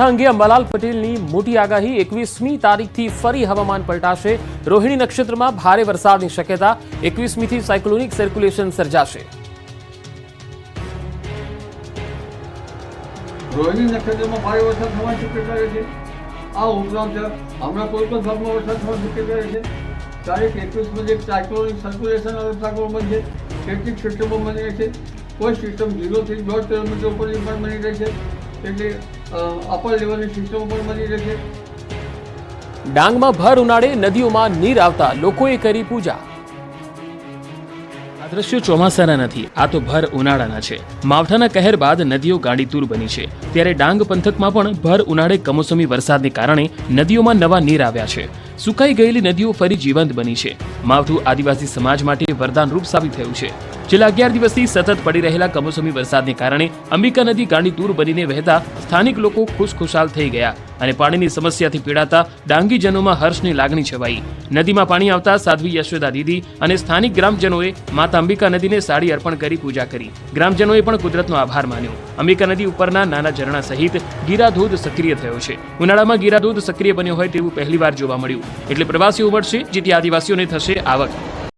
અંગે અંબાલાલ પટેલની મોટી આગાહી 21મી તારીખથી ફરી હવામાન પલટાશે। રોહિણી નક્ષત્રમાં ભારે વરસાદની શક્યતા। 21મીથી સાયક્લોનિક સર્ક્યુલેશન સર્જાશે। રોહિણી નક્ષત્રમાં ભારે વરસાદ થવાની શક્યતા રહેશે। આ ઉપરાંત હમણાં કોઈ પણ ભાગમાં વરસાદ થવાની શક્યતા રહેશે। તારીખ 21 એક સાયક્લોનિક સર્ક્યુલેશન અવસ્થામાં બનશે। કેટલીક સિસ્ટમો બની રહેશે। કોઈ સિસ્ટમ 0 થી 1.5 કિલોમીટર ઉપરની પણ બની રહેશે, એટલે અપર લેવલની સિસ્ટમો પણ બની રહેશે। ડાંગમાં ભર ઉનાળે નદીઓમાં નીર આવતા લોકોએ કરી પૂજા। આ દ્રશ્યો ચોમાસાના નથી, આ તો ભર ઉનાળાના છે। માવઠાના કહેર બાદ નદીઓ ગાંડીતુર બની છે, ત્યારે ડાંગ પંથકમાં પણ ભર ઉનાળે કમોસમી વરસાદને કારણે નદીઓમાં નવા નીર આવ્યા છે। સુકાઈ ગયેલી નદીઓ ફરી જીવંત બની છે। માવઠું આદિવાસી સમાજ માટે વરદાનરૂપ સાબિત થયું છે। છેલ્લા 11 દિવસથી સતત પડી રહેલા કમોસમી વરસાદને કારણે અંબિકા નદી ગાંડીતુર બનીને વહેતા સ્થાનિક લોકો ખુશખુશાલ થઈ ગયા અને પાણીની સમસ્યાથી પીડાતા ડાંગીજનોમાં હર્ષની લાગણી છવાઈ। નદીમાં પાણી આવતા સાધ્વી યશોદા દીદી અને સ્થાનિક ગ્રામજનોએ માતા અંબિકા નદીને સાડી અર્પણ કરી પૂજા કરી। ગ્રામજનોએ પણ કુદરતનો આભાર માન્યો। અંબિકા નદી ઉપરના નાના ઝરણા સહિત ગીરાધોધ સક્રિય થયો છે। ઉનાળામાં ગીરાધોધ સક્રિય બન્યો હોય તેવું પહેલીવાર જોવા મળ્યું, એટલે પ્રવાસીઓ ઉમટશે, જેથી આદિવાસીઓને થશે આવક।